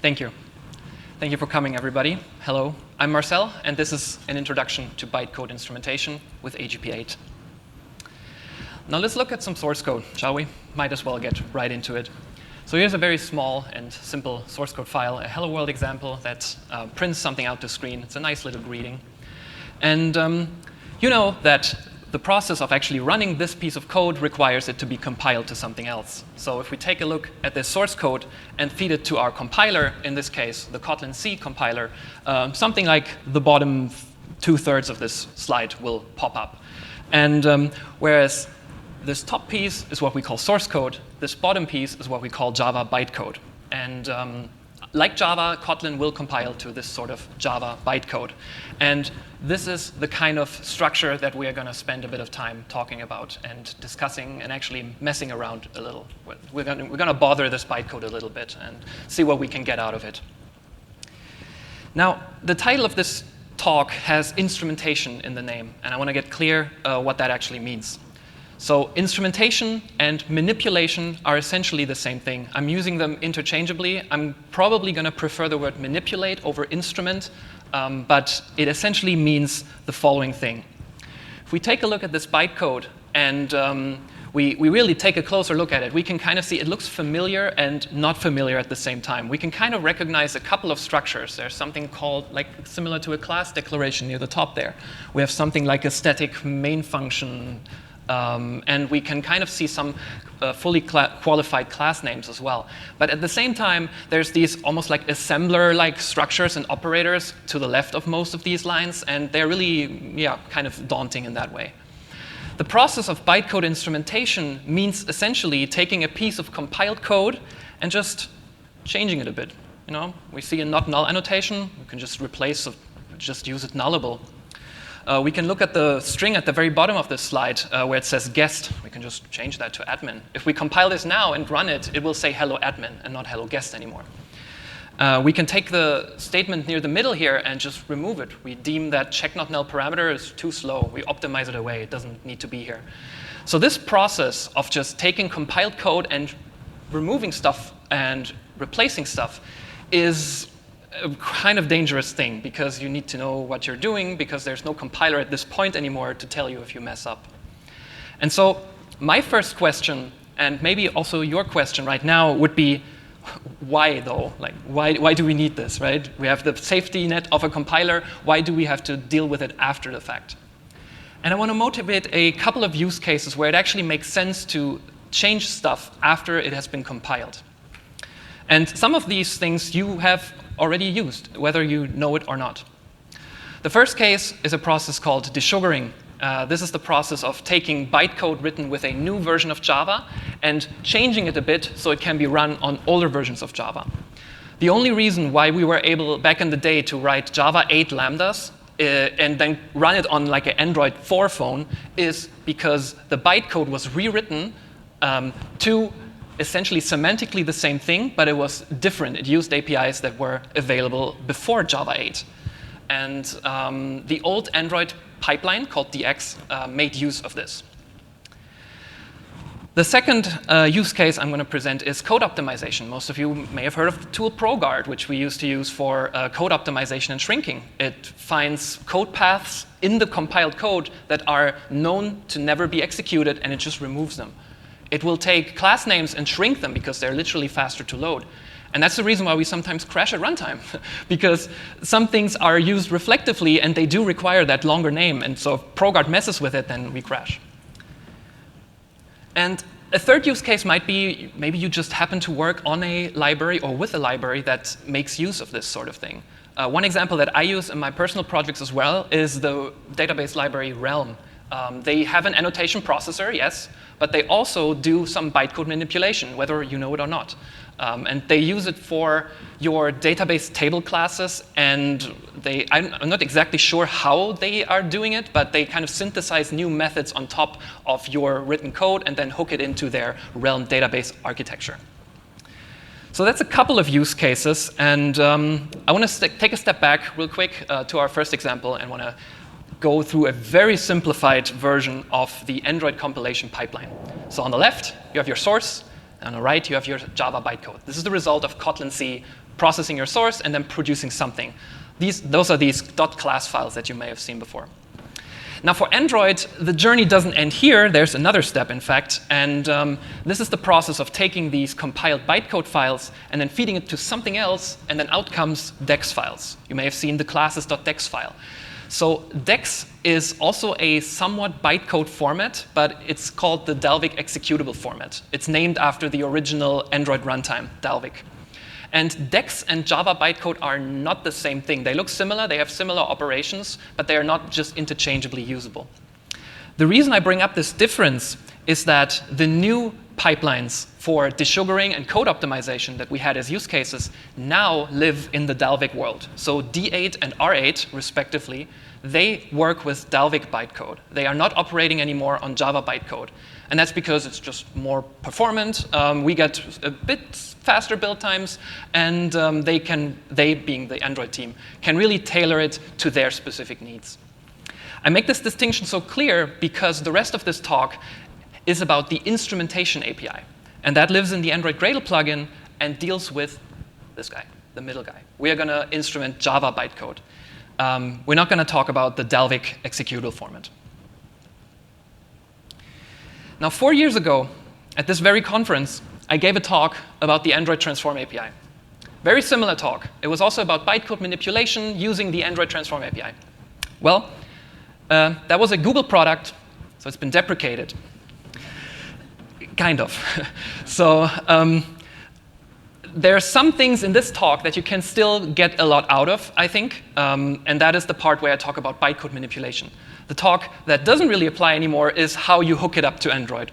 Thank you. Thank you for coming, everybody. Hello, I'm Marcel, and this is an introduction to bytecode instrumentation with AGP 8. Now let's look at some source code, shall we? Might as well get right into it. So here's a very small and simple source code file, a hello world example that prints something out to screen. It's a nice little greeting. And you know that the process of actually running this piece of code requires it to be compiled to something else. So if we take a look at this source code and feed it to our compiler, in this case, the Kotlin C compiler, something like the bottom 2/3 of this slide will pop up. And whereas this top piece is what we call source code, this bottom piece is what we call Java bytecode. And like Java, Kotlin will compile to this sort of Java bytecode. And this is the kind of structure that we are going to spend a bit of time talking about and discussing and actually messing around a little. We're going to bother this bytecode a little bit and see what we can get out of it. Now, the title of this talk has instrumentation in the name, and I want to get clear what that actually means. So instrumentation and manipulation are essentially the same thing. I'm using them interchangeably. I'm probably going to prefer the word manipulate over instrument, but it essentially means the following thing. If we take a look at this bytecode and we really take a closer look at it, we can kind of see it looks familiar and not familiar at the same time. We can kind of recognize a couple of structures. There's something called, like, similar to a class declaration near the top there. We have something like a static main function. And we can kind of see some fully qualified class names as well. But at the same time, there's these almost like assembler-like structures and operators to the left of most of these lines, and they're really, kind of daunting in that way. The process of bytecode instrumentation means essentially taking a piece of compiled code and just changing it a bit. You know, we see a not null annotation. We can just replace, just use it nullable. We can look at the string at the very bottom of this slide where it says guest. We can just change that to admin. If we compile this now and run it, it will say hello admin and not hello guest anymore. We can take the statement near the middle here and just remove it. We deem that check not null parameter is too slow. We optimize it away. It doesn't need to be here. So this process of just taking compiled code and removing stuff and replacing stuff is a kind of dangerous thing, because you need to know what you're doing, because there's no compiler at this point anymore to tell you if you mess up. And so my first question, and maybe also your question right now, would be, why though? Like, why do we need this, right? We have the safety net of a compiler. Why do we have to deal with it after the fact? And I want to motivate a couple of use cases where it actually makes sense to change stuff after it has been compiled. And some of these things you have already used, whether you know it or not. The first case is a process called desugaring. This is the process of taking bytecode written with a new version of Java and changing it a bit so it can be run on older versions of Java. The only reason why we were able back in the day to write Java 8 lambdas and then run it on like an Android 4 phone is because the bytecode was rewritten to essentially semantically the same thing, but it was different. It used APIs that were available before Java 8. And the old Android pipeline called DX made use of this. The second use case I'm going to present is code optimization. Most of you may have heard of the tool ProGuard, which we used to use for code optimization and shrinking. It finds code paths in the compiled code that are known to never be executed, and it just removes them. It will take class names and shrink them because they're literally faster to load. And that's the reason why we sometimes crash at runtime, because some things are used reflectively and they do require that longer name. And so if ProGuard messes with it, then we crash. And a third use case might be maybe you just happen to work on a library or with a library that makes use of this sort of thing. One example that I use in my personal projects as well is the database library Realm. They have an annotation processor, yes, but they also do some bytecode manipulation, whether you know it or not. And they use it for your database table classes, and I'm not exactly sure how they are doing it, but they kind of synthesize new methods on top of your written code and then hook it into their Realm database architecture. So that's a couple of use cases, and I want to take a step back real quick to our first example and want to go through a very simplified version of the Android compilation pipeline. So on the left, you have your source, and on the right, you have your Java bytecode. This is the result of Kotlin C processing your source and then producing something. Those are these .class files that you may have seen before. Now for Android, the journey doesn't end here. There's another step, in fact. And this is the process of taking these compiled bytecode files and then feeding it to something else, and then out comes DEX files. You may have seen the classes.dex file. So DEX is also a somewhat bytecode format, but it's called the Dalvik executable format. It's named after the original Android runtime, Dalvik. And DEX and Java bytecode are not the same thing. They look similar, they have similar operations, but they are not just interchangeably usable. The reason I bring up this difference is that the new pipelines for desugaring and code optimization that we had as use cases now live in the Dalvik world. So D8 and R8, respectively, they work with Dalvik bytecode. They are not operating anymore on Java bytecode. And that's because it's just more performant. We get a bit faster build times, and they, being the Android team, can really tailor it to their specific needs. I make this distinction so clear because the rest of this talk is about the instrumentation API. And that lives in the Android Gradle plugin and deals with this guy, the middle guy. We are going to instrument Java bytecode. We're not going to talk about the Dalvik executable format. Now, 4 years ago, at this very conference, I gave a talk about the Android Transform API. Very similar talk. It was also about bytecode manipulation using the Android Transform API. Well, that was a Google product, so it's been deprecated. Kind of. So there are some things in this talk that you can still get a lot out of, I think, and that is the part where I talk about bytecode manipulation. The talk that doesn't really apply anymore is how you hook it up to Android.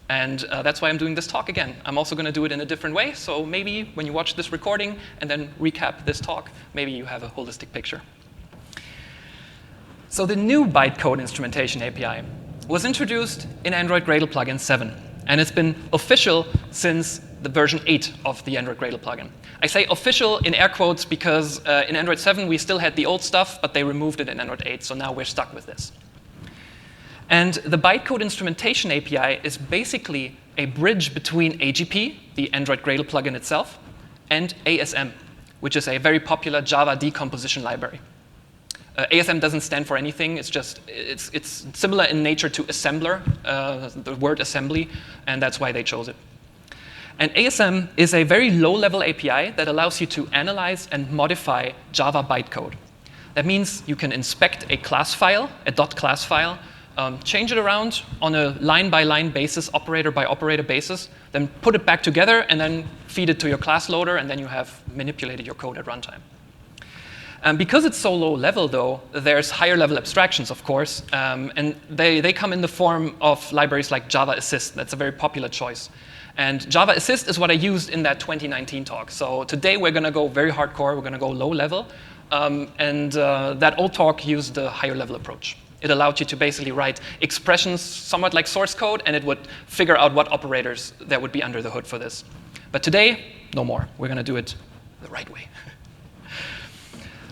And that's why I'm doing this talk again. I'm also going to do it in a different way, so maybe when you watch this recording and then recap this talk, maybe you have a holistic picture. So the new bytecode instrumentation API was introduced in Android Gradle plugin 7. And it's been official since the version 8 of the Android Gradle plugin. I say official in air quotes because in Android 7 we still had the old stuff, but they removed it in Android 8, so now we're stuck with this. And the bytecode instrumentation API is basically a bridge between AGP, the Android Gradle plugin itself, and ASM, which is a very popular Java decomposition library. ASM doesn't stand for anything. It's similar in nature to assembler, the word assembly, and that's why they chose it. And ASM is a very low-level API that allows you to analyze and modify Java bytecode. That means you can inspect a class file, a .class file, change it around on a line-by-line basis, operator-by-operator basis, then put it back together, and then feed it to your class loader, and then you have manipulated your code at runtime. Because it's so low level, though, there's higher level abstractions, of course, and they come in the form of libraries like Java Assist. That's a very popular choice. And Java Assist is what I used in that 2019 talk. So today we're going to go very hardcore. We're going to go low level. That old talk used the higher level approach. It allowed you to basically write expressions somewhat like source code, and it would figure out what operators there would be under the hood for this. But today, no more. We're going to do it the right way.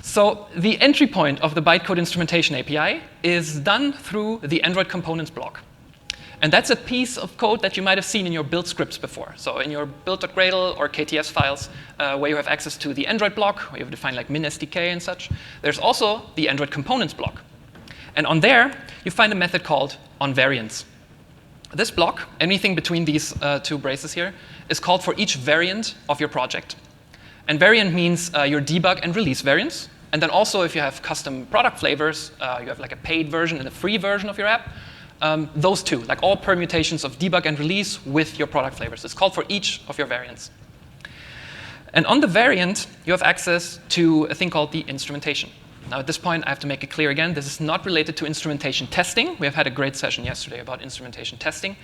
So the entry point of the bytecode instrumentation API is done through the Android components block. And that's a piece of code that you might have seen in your build scripts before. So in your build.gradle or KTS files, where you have access to the Android block, where you have defined like min SDK and such, there's also the Android components block. And on there, you find a method called onVariants. This block, anything between these two braces here, is called for each variant of your project. And variant means your debug and release variants. And then also, if you have custom product flavors, you have like a paid version and a free version of your app, those two, like all permutations of debug and release with your product flavors. It's called for each of your variants. And on the variant, you have access to a thing called the instrumentation. Now, at this point, I have to make it clear again, this is not related to instrumentation testing. We have had a great session yesterday about instrumentation testing.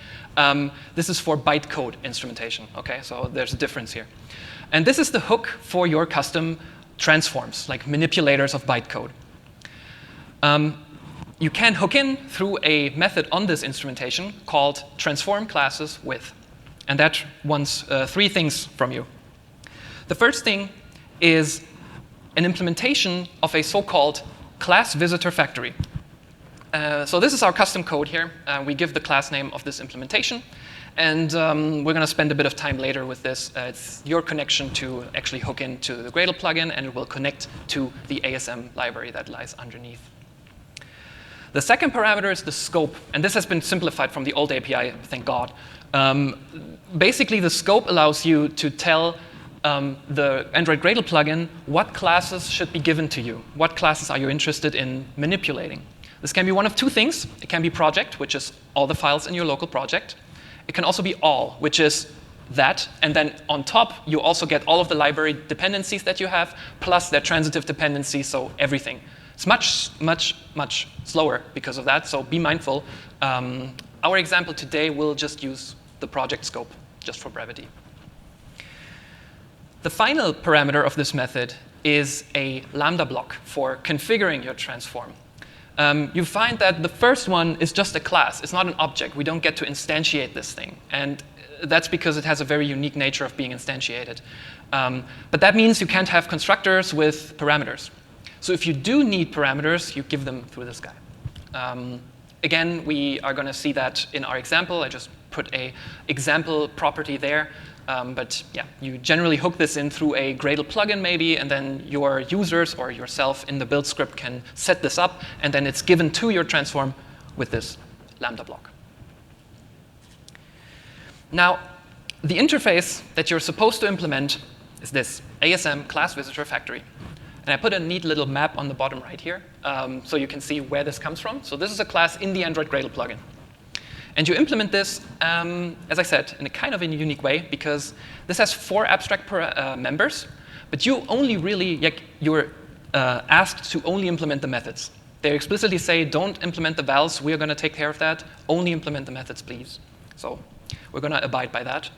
This is for bytecode instrumentation, okay? So there's a difference here. And this is the hook for your custom transforms, like manipulators of bytecode. You can hook in through a method on this instrumentation called transform classes with. And that wants three things from you. The first thing is an implementation of a so-called class visitor factory. So this is our custom code here. We give the class name of this implementation. And we're going to spend a bit of time later with this. It's your connection to actually hook into the Gradle plugin, and it will connect to the ASM library that lies underneath. The second parameter is the scope, and this has been simplified from the old API, thank God. Basically, the scope allows you to tell the Android Gradle plugin what classes should be given to you. What classes are you interested in manipulating? This can be one of two things. It can be project, which is all the files in your local project. It can also be all, which is that, and then on top, you also get all of the library dependencies that you have, plus their transitive dependencies, so everything. It's much, much, much slower because of that, so be mindful. Our example today will just use the project scope, just for brevity. The final parameter of this method is a Lambda block for configuring your transform. You find that the first one is just a class. It's not an object. We don't get to instantiate this thing. And that's because it has a very unique nature of being instantiated. But that means you can't have constructors with parameters. So if you do need parameters, you give them through this guy. Again, we are going to see that in our example. I just put an example property there. But yeah, you generally hook this in through a Gradle plugin maybe, and then your users or yourself in the build script can set this up, and then it's given to your transform with this Lambda block. Now, the interface that you're supposed to implement is this ASM class visitor factory. And I put a neat little map on the bottom right here, so you can see where this comes from. So this is a class in the Android Gradle plugin. And you implement this, as I said, in a kind of a unique way, because this has 4 abstract members, but you only really, you're asked to only implement the methods. They explicitly say, don't implement the vals, we're going to take care of that, only implement the methods, please. So we're going to abide by that.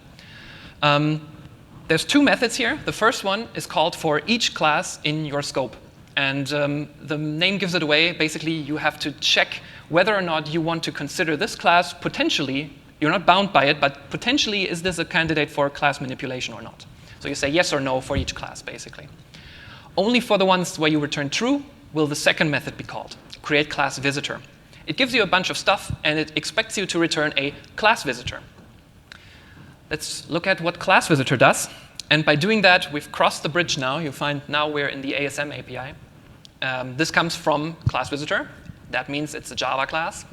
There's 2 methods here. The first one is called for each class in your scope. And the name gives it away. Basically, you have to check whether or not you want to consider this class potentially, you're not bound by it, but potentially is this a candidate for class manipulation or not. So you say yes or no for each class, basically. Only for the ones where you return true will the second method be called, create class visitor. It gives you a bunch of stuff, and it expects you to return a class visitor. Let's look at what class visitor does. And by doing that, we've crossed the bridge now. You find now we're in the ASM API. This comes from class visitor. That means it's a Java class.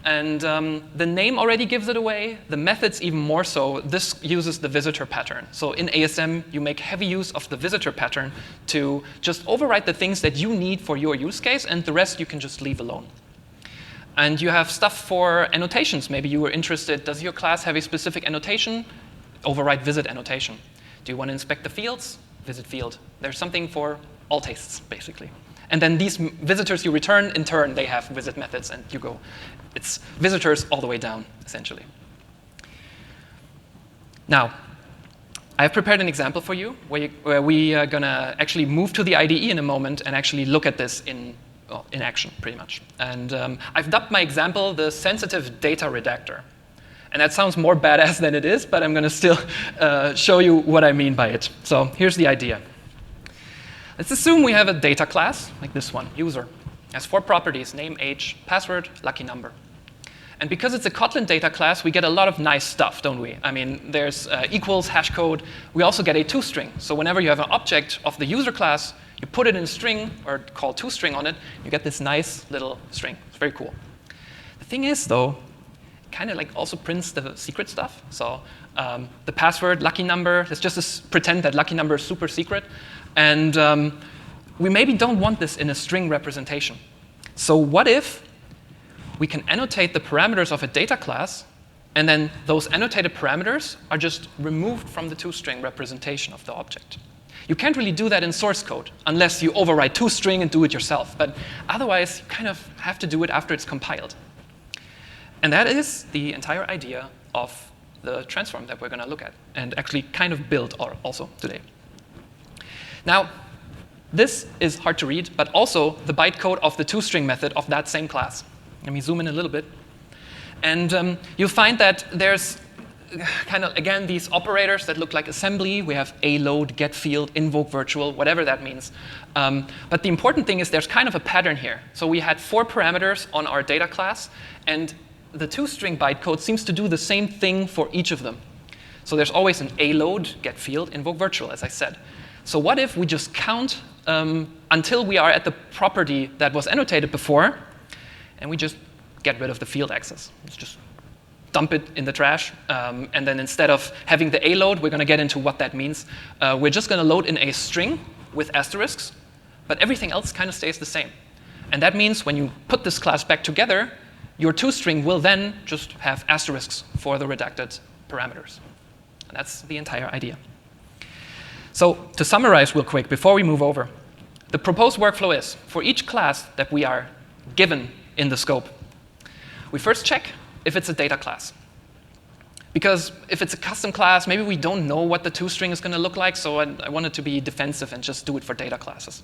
And the name already gives it away. The methods even more so. This uses the visitor pattern. So in ASM, you make heavy use of the visitor pattern to just overwrite the things that you need for your use case, and the rest you can just leave alone. And you have stuff for annotations. Maybe you were interested, does your class have a specific annotation? Overwrite visit annotation. Do you want to inspect the fields? Visit field. There's something for all tastes, basically. And then these visitors you return, in turn, they have visit methods, and you go. It's visitors all the way down, essentially. Now, I've prepared an example for you where we are going to actually move to the IDE in a moment and actually look at this in action, pretty much. And I've dubbed my example the sensitive data redactor. And that sounds more badass than it is, but I'm going to still show you what I mean by it. So here's the idea. Let's assume we have a data class, like this one, user. It has 4 properties, name, age, password, lucky number. And because it's a Kotlin data class, we get a lot of nice stuff, don't we? I mean, there's equals, hash code. We also get a toString. So whenever you have an object of the user class, you put it in a string, or call toString on it, you get this nice little string. It's very cool. The thing is, though, kind of like also prints the secret stuff. So the password, lucky number, let's just pretend that lucky number is super secret. And we maybe don't want this in a string representation. So what if we can annotate the parameters of a data class, and then those annotated parameters are just removed from the toString representation of the object? You can't really do that in source code unless you overwrite toString and do it yourself. But otherwise, you kind of have to do it after it's compiled. And that is the entire idea of the transform that we're going to look at and actually kind of build also today. Now, this is hard to read, but also the bytecode of the toString method of that same class. Let me zoom in a little bit. And you'll find that there's kind of, again, these operators that look like assembly. We have load, get field, invoke virtual, whatever that means. But the important thing is there's kind of a pattern here. So we had 4 parameters on our data class, and the two-string bytecode seems to do the same thing for each of them. So there's always an A load, get field, invoke virtual, as I said. So what if we just count until we are at the property that was annotated before, and we just get rid of the field access. Let's just dump it in the trash. And then instead of having the A load, we're going to get into what that means. We're just going to load in a string with asterisks, but everything else kind of stays the same. And that means when you put this class back together, your toString will then just have asterisks for the redacted parameters. And that's the entire idea. So to summarize real quick, before we move over, the proposed workflow is, for each class that we are given in the scope, we first check if it's a data class. Because if it's a custom class, maybe we don't know what the toString is going to look like, so I wanted to be defensive and just do it for data classes.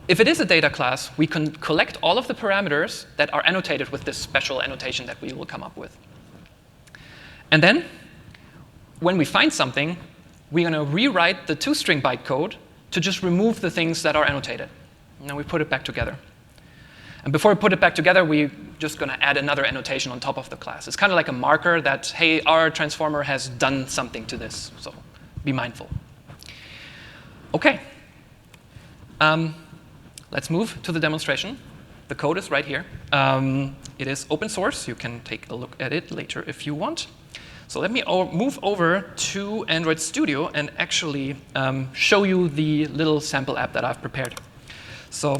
If it is a data class, we can collect all of the parameters that are annotated with this special annotation that we will come up with. And then, when we find something, we're going to rewrite the toString bytecode to just remove the things that are annotated. And then we put it back together. And before we put it back together, we're just going to add another annotation on top of the class. It's kind of like a marker that, hey, our transformer has done something to this, so be mindful. OK. Let's move to the demonstration. The code is right here. It is open source. You can take a look at it later if you want. So let me move over to Android Studio and actually show you the little sample app that I've prepared. So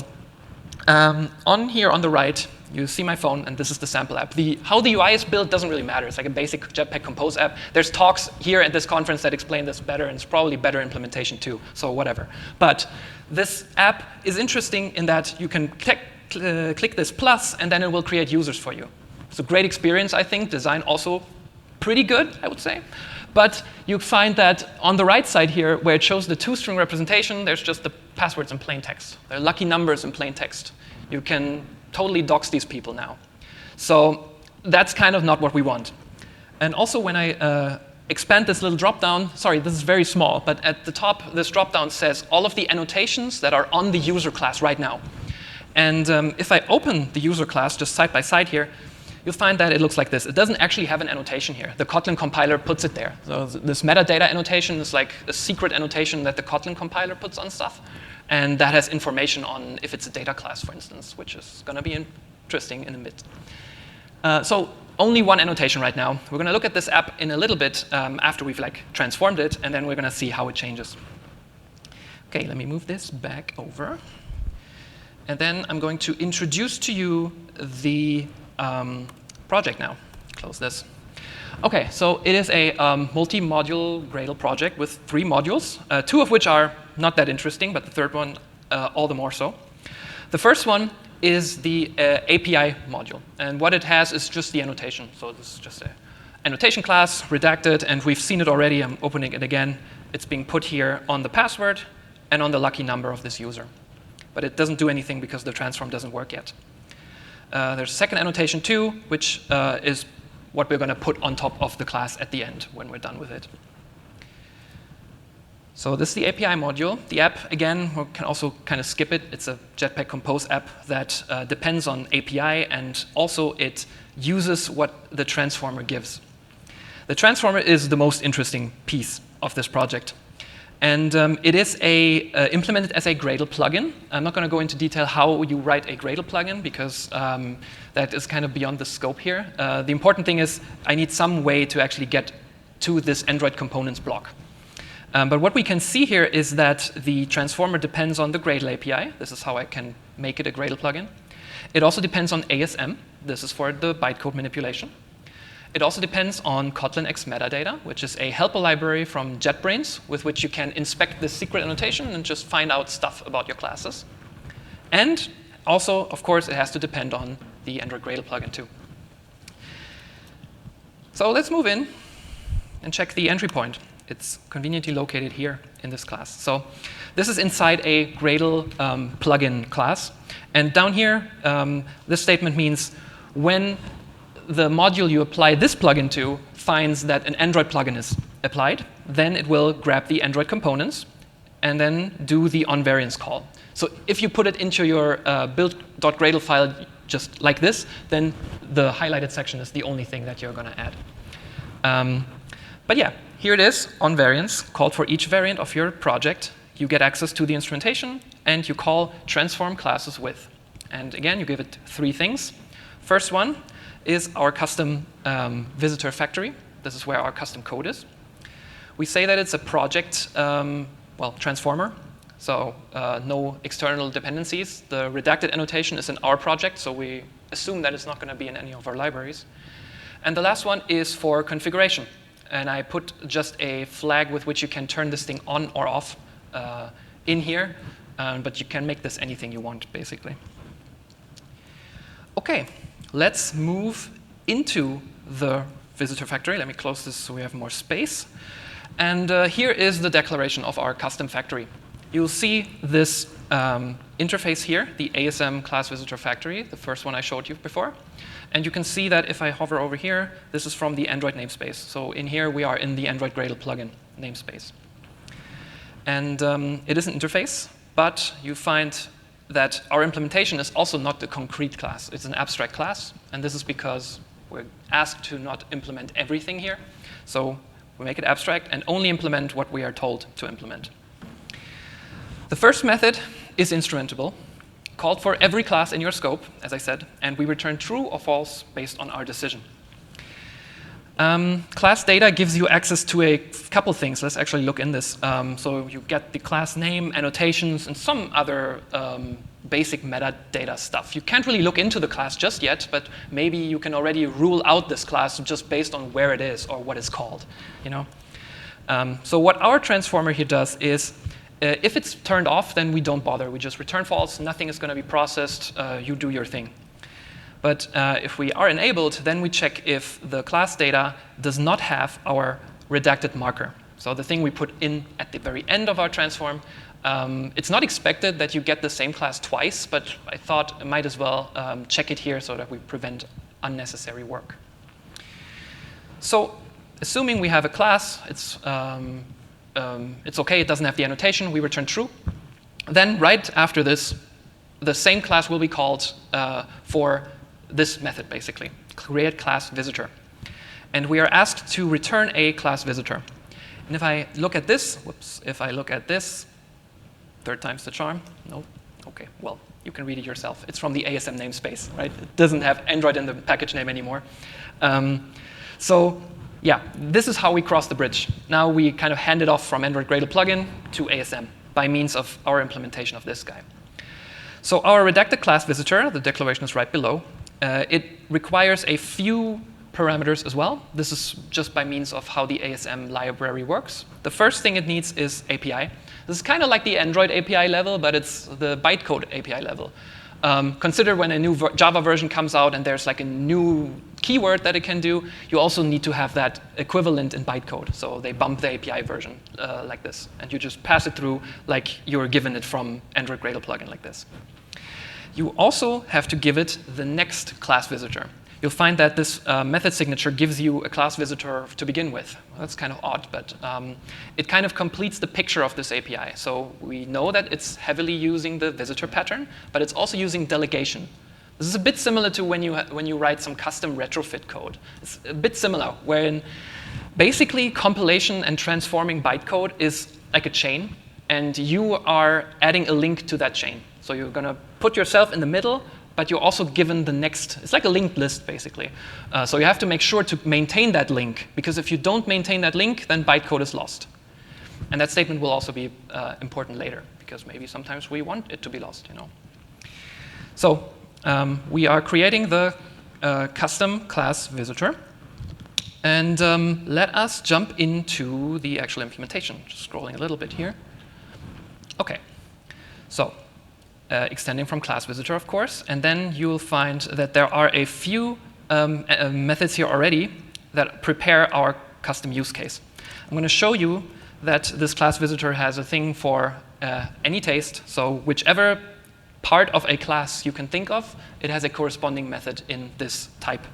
on here on the right, you see my phone, and this is the sample app. How the UI is built doesn't really matter. It's like a basic Jetpack Compose app. There's talks here at this conference that explain this better, and it's probably better implementation too, so whatever. But this app is interesting in that you can click this plus, and then it will create users for you. It's a great experience, I think. Design also pretty good, I would say. But you find that on the right side here, where it shows the toString representation, there's just the passwords in plain text. There are lucky numbers in plain text. You can totally dox these people now. So that's kind of not what we want. And also, when I expand this little dropdown, sorry, this is very small, but at the top, this dropdown says all of the annotations that are on the user class right now. And if I open the user class just side by side here, you'll find that it looks like this. It doesn't actually have an annotation here. The Kotlin compiler puts it there. So this metadata annotation is like a secret annotation that the Kotlin compiler puts on stuff. And that has information on if it's a data class, for instance, which is going to be interesting in a bit. So only one annotation right now. We're going to look at this app in a little bit after we've transformed it, and then we're going to see how it changes. OK, let me move this back over. And then I'm going to introduce to you the project now. Close this. OK, so it is a multi-module Gradle project with 3 modules, 2 of which are not that interesting, but the third one all the more so. The first one is the API module. And what it has is just the annotation. So this is just an annotation class, redacted, and we've seen it already. I'm opening it again. It's being put here on the password and on the lucky number of this user. But it doesn't do anything because the transform doesn't work yet. There's a second annotation too, which is what we're going to put on top of the class at the end when we're done with it. So this is the API module. The app, again, we can also kind of skip it. It's a Jetpack Compose app that depends on API, and also it uses what the transformer gives. The transformer is the most interesting piece of this project. And it is implemented as a Gradle plugin. I'm not going to go into detail how you write a Gradle plugin, because that is kind of beyond the scope here. The important thing is I need some way to actually get to this Android components block. But what we can see here is that the transformer depends on the Gradle API. This is how I can make it a Gradle plugin. It also depends on ASM. This is for the bytecode manipulation. It also depends on Kotlin X metadata, which is a helper library from JetBrains, with which you can inspect the secret annotation and just find out stuff about your classes. And also, of course, it has to depend on the Android Gradle plugin too. So let's move in and check the entry point. It's conveniently located here in this class. So this is inside a Gradle plugin class. And down here, this statement means when the module you apply this plugin to finds that an Android plugin is applied, then it will grab the Android components and then do the onVariance call. So if you put it into your build.gradle file, just like this, then the highlighted section is the only thing that you're going to add. But yeah, here it is on variants, called for each variant of your project. You get access to the instrumentation, and you call transform classes with. And again, you give it 3 things. First one is our custom visitor factory. This is where our custom code is. We say that it's a project, transformer. So no external dependencies. The redacted annotation is in our project, so we assume that it's not going to be in any of our libraries. And the last one is for configuration. And I put just a flag with which you can turn this thing on or off in here. But you can make this anything you want, basically. OK, let's move into the visitor factory. Let me close this so we have more space. And here is the declaration of our custom factory. You'll see this interface here, the ASM class visitor factory, the first one I showed you before. And you can see that if I hover over here, this is from the Android namespace. So in here, we are in the Android Gradle plugin namespace. And it is an interface, but you find that our implementation is also not the concrete class. It's an abstract class. And this is because we're asked to not implement everything here. So we make it abstract and only implement what we are told to implement. The first method is instrumentable, called for every class in your scope, as I said, and we return true or false based on our decision. Class data gives you access to a couple things. Let's actually look in this. So you get the class name, annotations, and some other basic metadata stuff. You can't really look into the class just yet, but maybe you can already rule out this class just based on where it is or what it's called. So what our transformer here does is, if it's turned off, then we don't bother. We just return false. Nothing is going to be processed. You do your thing. But if we are enabled, then we check if the class data does not have our redacted marker. So the thing we put in at the very end of our transform, it's not expected that you get the same class twice, but I thought I might as well check it here so that we prevent unnecessary work. So assuming we have a class, it's OK, it doesn't have the annotation, we return true. Then right after this, the same class will be called for this method, basically, create class visitor. And we are asked to return a class visitor. And if I look at this, if I look at this, 3rd time's the charm. No? OK, well, you can read it yourself. It's from the ASM namespace, right? It doesn't have Android in the package name anymore. So yeah, this is how we cross the bridge. Now we kind of hand it off from Android Gradle plugin to ASM by means of our implementation of this guy. So our redacted class visitor, the declaration is right below. It requires a few parameters as well. This is just by means of how the ASM library works. The first thing it needs is API. This is kind of like the Android API level, but it's the bytecode API level. Consider when a new Java version comes out and there's like a new keyword that it can do, you also need to have that equivalent in bytecode. So they bump the API version like this. And you just pass it through like you're given it from Android Gradle plugin like this. You also have to give it the next class visitor. You'll find that this method signature gives you a class visitor to begin with. Well, that's kind of odd, but it kind of completes the picture of this API. So we know that it's heavily using the visitor pattern, but it's also using delegation. This is a bit similar to when you write some custom retrofit code. It's a bit similar, wherein basically compilation and transforming bytecode is like a chain, and you are adding a link to that chain. So you're going to put yourself in the middle, but you're also given the next. It's like a linked list, basically. So you have to make sure to maintain that link, because if you don't maintain that link, then bytecode is lost. And that statement will also be important later, because maybe sometimes we want it to be lost. So we are creating the custom class visitor. And let us jump into the actual implementation. Just scrolling a little bit here. OK. So extending from class visitor, of course. And then you'll find that there are a few methods here already that prepare our custom use case. I'm going to show you that this class visitor has a thing for any taste. So whichever part of a class you can think of, it has a corresponding method in this type.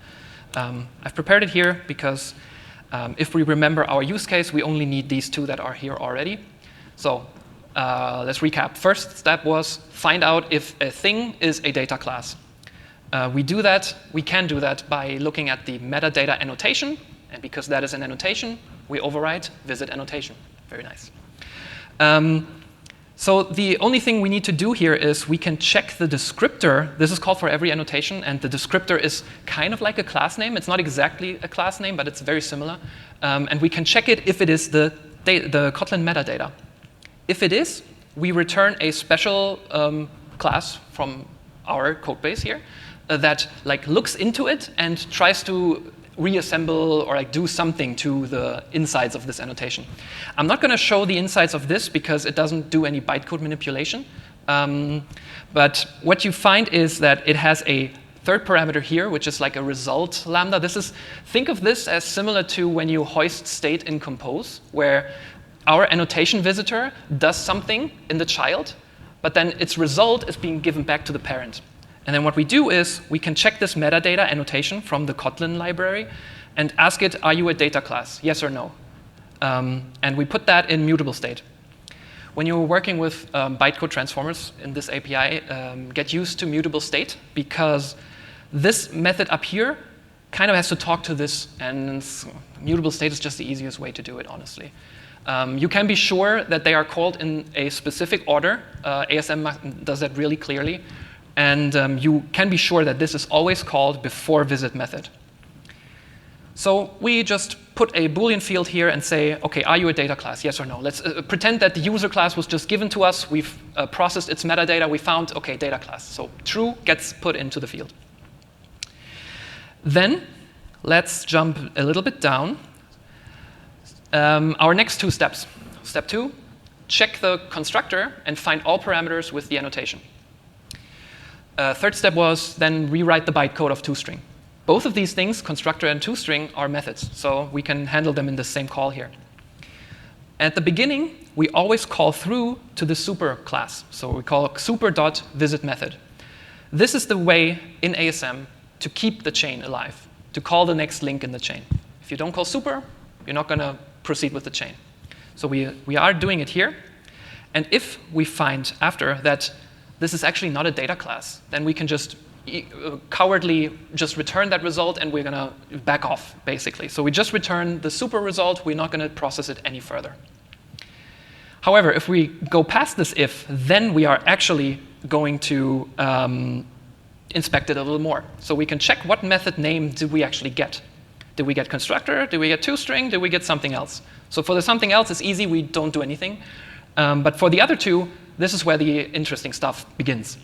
I've prepared it here because if we remember our use case, we only need these two that are here already. So let's recap. First step was find out if a thing is a data class. We can do that by looking at the metadata annotation, and because that is an annotation, we override visit annotation. Very nice. So the only thing we need to do here is we can check the descriptor. This is called for every annotation, and the descriptor is kind of like a class name. It's not exactly a class name, but it's very similar. And we can check it if it is the Kotlin metadata. If it is, we return a special class from our code base here that looks into it and tries to reassemble or do something to the insides of this annotation. I'm not going to show the insides of this because it doesn't do any bytecode manipulation. But what you find is that it has a third parameter here, which is like a result lambda. Think of this as similar to when you hoist state in Compose, where our annotation visitor does something in the child, but then its result is being given back to the parent. And then what we do is we can check this metadata annotation from the Kotlin library and ask it, are you a data class, yes or no? And we put that in mutable state. When you're working with bytecode transformers in this API, get used to mutable state, because this method up here kind of has to talk to this, and mutable state is just the easiest way to do it, honestly. You can be sure that they are called in a specific order. ASM does that really clearly. And you can be sure that this is always called before visit method. So we just put a Boolean field here and say, OK, are you a data class, yes or no? Let's pretend that the user class was just given to us. We've processed its metadata. We found, OK, data class. So true gets put into the field. Then let's jump a little bit down. Our next two steps. Step 2, check the constructor and find all parameters with the annotation. Third step was then rewrite the bytecode of toString. Both of these things, constructor and toString, are methods, so we can handle them in the same call here. At the beginning, we always call through to the super class. So we call super.visitMethod. This is the way in ASM to keep the chain alive, to call the next link in the chain. If you don't call super, you're not going to proceed with the chain. So we are doing it here. And if we find after that this is actually not a data class, then we can just cowardly just return that result, and we're going to back off, basically. So we just return the super result. We're not going to process it any further. However, if we go past this if, then we are actually going to inspect it a little more. So we can check what method name did we actually get. Did we get constructor? Did we get toString? Did we get something else? So for the something else, it's easy. We don't do anything. But for the other two, this is where the interesting stuff begins.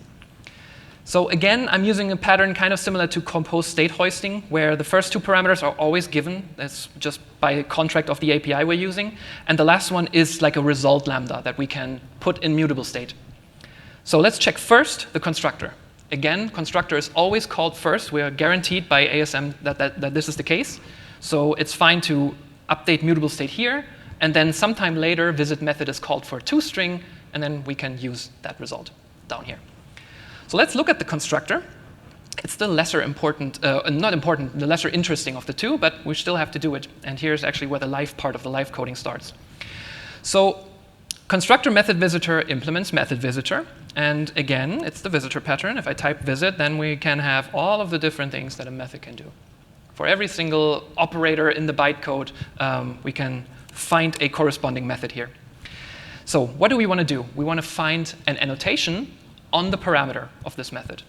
So again, I'm using a pattern kind of similar to Compose state hoisting, where the first two parameters are always given. That's just by contract of the API we're using. And the last one is like a result lambda that we can put in mutable state. So let's check first the constructor. Again, constructor is always called first. We are guaranteed by ASM that this is the case. So it's fine to update mutable state here. And then sometime later, visit method is called for toString. And then we can use that result down here. So let's look at the constructor. It's the lesser important, not important, the lesser interesting of the two, but we still have to do it. And here's actually where the live part of the live coding starts. So constructor method visitor implements method visitor. And again, it's the visitor pattern. If I type visit, then we can have all of the different things that a method can do. For every single operator in the bytecode, we can find a corresponding method here. So what do we want to do? We want to find an annotation on the parameter of this method.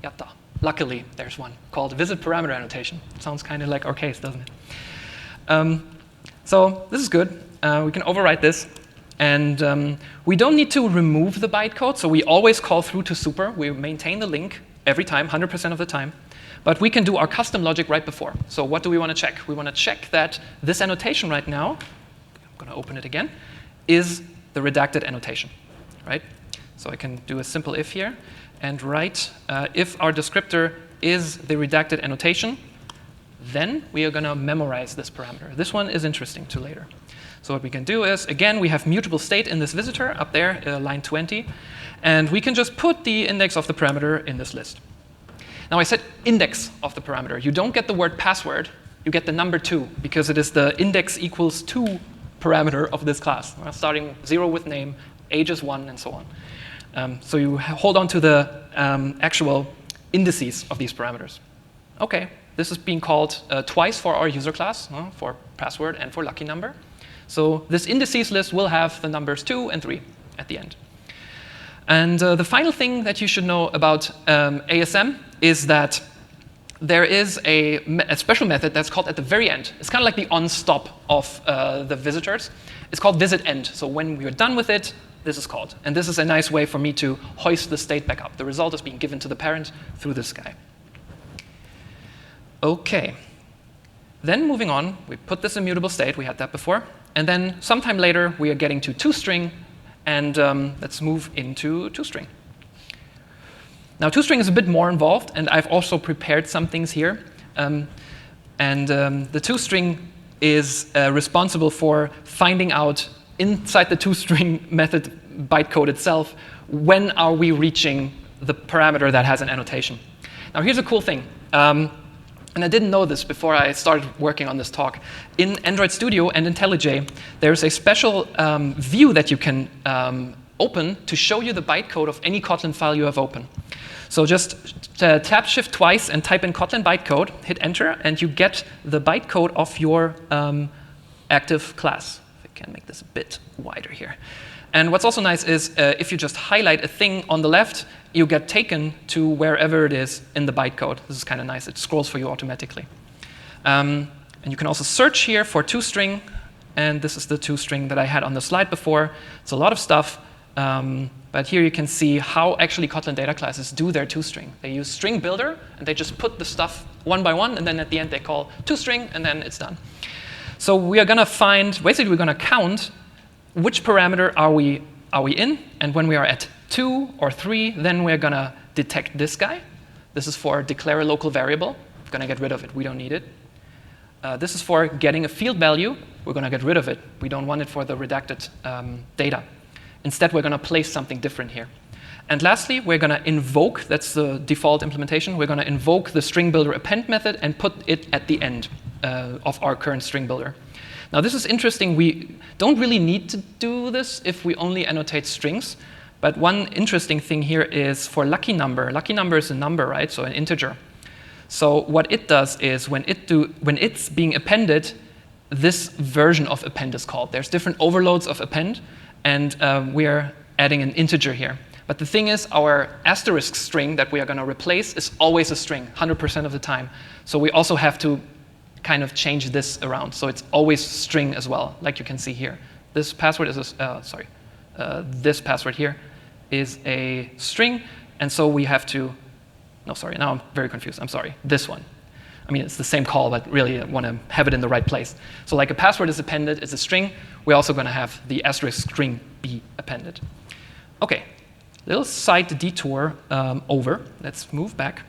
Yatta. Luckily, there's one called visit parameter annotation. Sounds kind of like our case, doesn't it? So this is good. We can overwrite this. And we don't need to remove the bytecode. So we always call through to super. We maintain the link every time, 100% of the time. But we can do our custom logic right before. So what do we want to check? We want to check that this annotation right now, I'm going to open it again, is the redacted annotation, right? So I can do a simple if here and write if our descriptor is the redacted annotation, then we are going to memorize this parameter. This one is interesting to later. So what we can do is, again, we have mutable state in this visitor up there, line 20. And we can just put the index of the parameter in this list. Now, I said index of the parameter. You don't get the word password. You get the number 2, because it is the index equals 2 parameter of this class. Starting 0 with name, age is 1, and so on. So you hold on to the actual indices of these parameters. OK, this is being called twice for our user class, for password and for lucky number. So this indices list will have the numbers 2 and 3 at the end. And the final thing that you should know about ASM is that there is a special method that's called at the very end. It's kind of like the on-stop of the visitors. It's called visit end. So when we're done with it, this is called. And this is a nice way for me to hoist the state back up. The result is being given to the parent through this guy. OK. Then moving on, we put this immutable state. We had that before. And then sometime later, we are getting to toString. And let's move into toString. Now, toString is a bit more involved. And I've also prepared some things here. The toString is responsible for finding out inside the toString method bytecode itself, when are we reaching the parameter that has an annotation. Now, here's a cool thing. And I didn't know this before I started working on this talk. In Android Studio and IntelliJ, there's a special view that you can open to show you the bytecode of any Kotlin file you have open. So just tap Shift twice and type in Kotlin bytecode, hit Enter, and you get the bytecode of your active class. If I can make this a bit wider here. And what's also nice is if you just highlight a thing on the left, you get taken to wherever it is in the bytecode. This is kind of nice. It scrolls for you automatically. And you can also search here for toString. And this is the toString that I had on the slide before. It's a lot of stuff. But here you can see how actually Kotlin data classes do their toString. They use string builder, and they just put the stuff one by one. And then at the end, they call toString, and then it's done. So we are going to find, basically, we're going to count which parameter are we in. And when we are at 2 or 3, then we're going to detect this guy. This is for declare a local variable. We're going to get rid of it. We don't need it. This is for getting a field value. We're going to get rid of it. We don't want it for the redacted data. Instead, we're going to place something different here. And lastly, we're going to invoke, that's the default implementation, we're going to invoke the string builder append method and put it at the end of our current string builder. Now, this is interesting. We don't really need to do this if we only annotate strings. But one interesting thing here is for lucky number. Lucky number is a number, right? So an integer. So what it does is when it's being appended, this version of append is called. There's different overloads of append. And we're adding an integer here. But the thing is, our asterisk string that we are going to replace is always a string, 100% of the time. So we also have to kind of change this around. So it's always string as well, like you can see here. This password is this password here is a string. And so we have to, no, sorry, now I'm very confused. I'm sorry, this one. I mean, it's the same call, but really I want to have it in the right place. So like a password is appended, it's a string. We're also going to have the asterisk string be appended. OK, little side detour over. Let's move back.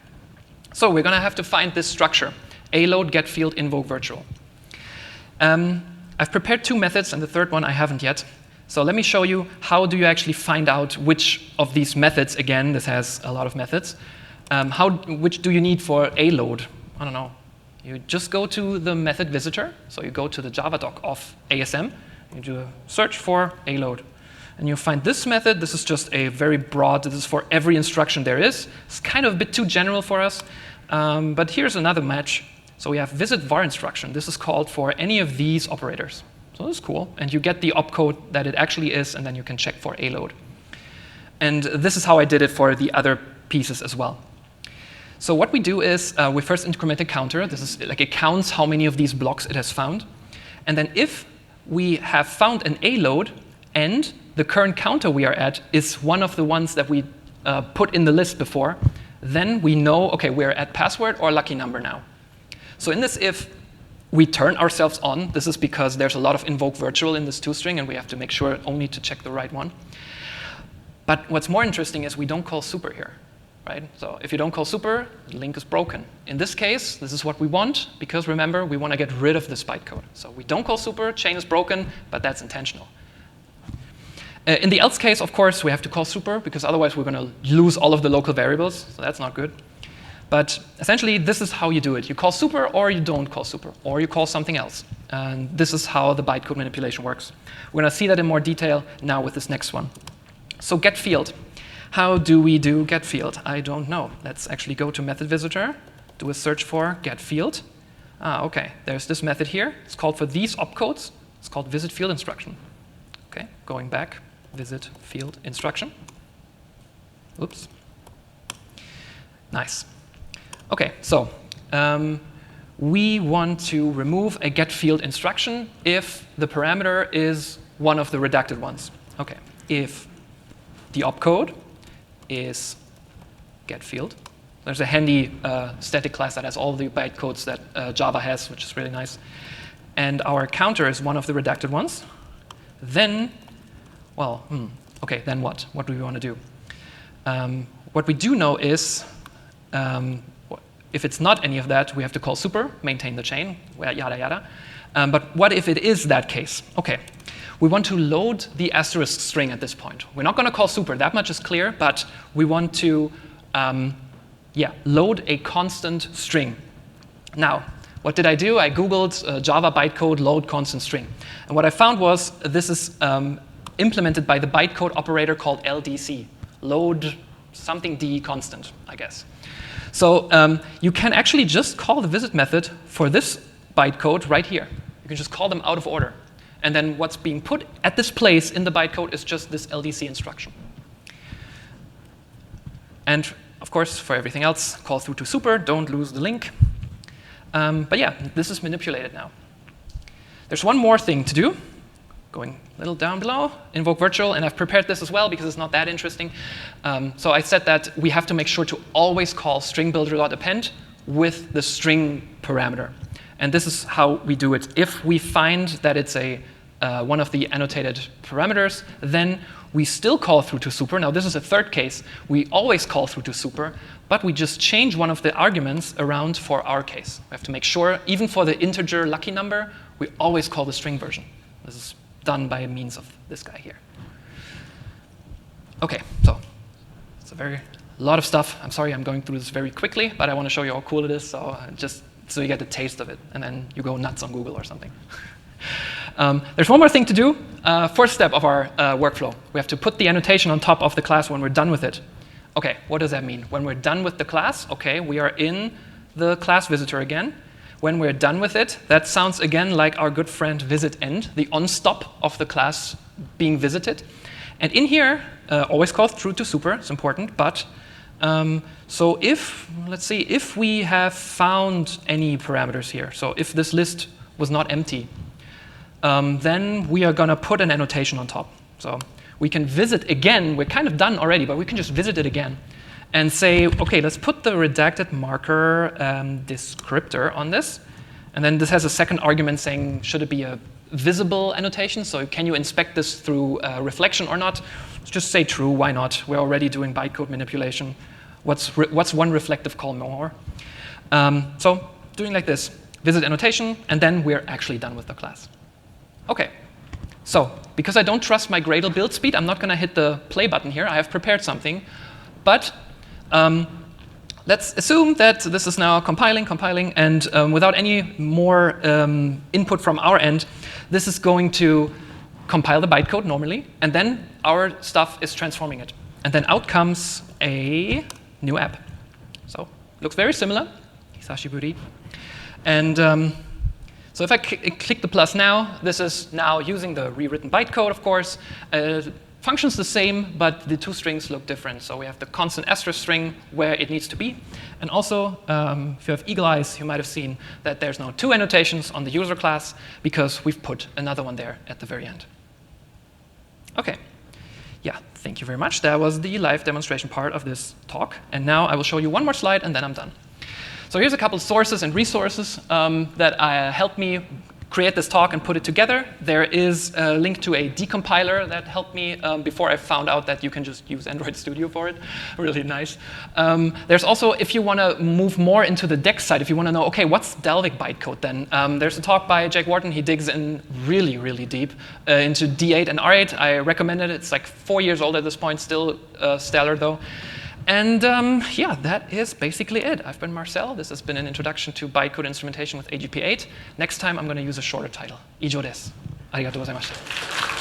So we're going to have to find this structure, A-load, get field, invoke virtual. I've prepared 2 methods, and the third one I haven't yet. So let me show you how do you actually find out which of these methods, again, this has a lot of methods, which do you need for A-load? I don't know. You just go to the method visitor. So you go to the Java doc of ASM. You do a search for A-load. And you find this method. This is just a very broad. This is for every instruction there is. It's kind of a bit too general for us. But here's another match. So we have visit var instruction. This is called for any of these operators. So this is cool. And you get the opcode that it actually is. And then you can check for A-load. And this is how I did it for the other pieces as well. So what we do is we first increment a counter. This is like it counts how many of these blocks it has found. And then if we have found an A-load and the current counter we are at is one of the ones that we put in the list before, then we know, OK, we're at password or lucky number now. So in this if, we turn ourselves on. This is because there's a lot of invoke virtual in this toString, and we have to make sure only to check the right one. But what's more interesting is we don't call super here. Right? So if you don't call super, the link is broken. In this case, this is what we want, because remember, we want to get rid of this bytecode. So we don't call super, chain is broken, but that's intentional. In the else case, of course, we have to call super, because otherwise we're going to lose all of the local variables. So that's not good. But essentially, this is how you do it. You call super, or you don't call super, or you call something else. And this is how the bytecode manipulation works. We're going to see that in more detail now with this next one. So get field. How do we do get field? I don't know. Let's actually go to method visitor, do a search for get field. OK, there's this method here. It's called for these opcodes. It's called visit field instruction. OK, going back, visit field instruction. Oops. Nice. OK, so we want to remove a get field instruction if the parameter is one of the redacted ones. OK, if the opcode is get field. There's a handy static class that has all the bytecodes that Java has, which is really nice. And our counter is one of the redacted ones. Then, well, OK, then what? What do we want to do? What we do know is if it's not any of that, we have to call super, maintain the chain, yada, yada. But what if it is that case? OK, we want to load the asterisk string at this point. We're not going to call super. That much is clear. But we want to load a constant string. Now, what did I do? I Googled Java bytecode load constant string. And what I found was this is implemented by the bytecode operator called LDC, load something D constant, I guess. So you can actually just call the visit method for this bytecode right here. You can just call them out of order. And then what's being put at this place in the bytecode is just this LDC instruction. And of course, for everything else, call through to super. Don't lose the link. But yeah, this is manipulated now. There's one more thing to do. Going a little down below, invoke virtual. And I've prepared this as well because it's not that interesting. So I said that we have to make sure to always call string builder.append with the string parameter. And this is how we do it. If we find that it's one of the annotated parameters, then we still call through to super. Now, this is a third case. We always call through to super, but we just change one of the arguments around for our case. We have to make sure, even for the integer lucky number, we always call the string version. This is done by means of this guy here. OK, so it's a lot of stuff. I'm sorry I'm going through this very quickly, but I want to show you how cool it is, so just so you get a taste of it, and then you go nuts on Google or something. There's one more thing to do. First step of our workflow. We have to put the annotation on top of the class when we're done with it. OK, what does that mean? When we're done with the class, OK, we are in the class visitor again. When we're done with it, that sounds again like our good friend visit end, the on-stop of the class being visited. And in here, always call through to super. It's important. But so let's see, if we have found any parameters here, so if this list was not empty, then we are going to put an annotation on top. So we can visit again. We're kind of done already, but we can just visit it again and say, OK, let's put the redacted marker descriptor on this. And then this has a second argument saying, should it be a visible annotation? So can you inspect this through reflection or not? Let's just say true. Why not? We're already doing bytecode manipulation. What's one reflective call more? So doing like this, visit annotation, and then we're actually done with the class. OK, so because I don't trust my Gradle build speed, I'm not going to hit the play button here. I have prepared something. But let's assume that this is now compiling, and without any more input from our end, this is going to compile the bytecode normally, and then our stuff is transforming it. And then out comes a new app. So looks very similar. Hisashiburi. And so if I click the plus now, this is now using the rewritten bytecode, of course. Functions the same, but the two strings look different. So we have the constant asterisk string where it needs to be. And also, if you have eagle eyes, you might have seen that there's now two annotations on the user class because we've put another one there at the very end. OK. Yeah, thank you very much. That was the live demonstration part of this talk. And now I will show you one more slide, and then I'm done. So here's a couple of sources and resources that helped me create this talk and put it together. There is a link to a decompiler that helped me before I found out that you can just use Android Studio for it. Really nice. There's also, if you want to move more into the DEX side, if you want to know, OK, what's Dalvik bytecode then? There's a talk by Jake Wharton. He digs in really, really deep into D8 and R8. I recommend it. It's like 4 years old at this point, still stellar, though. And yeah, that is basically it. I've been Marcel. This has been an introduction to bytecode instrumentation with AGP8. Next time, I'm going to use a shorter title. 以上です。ありがとうございました。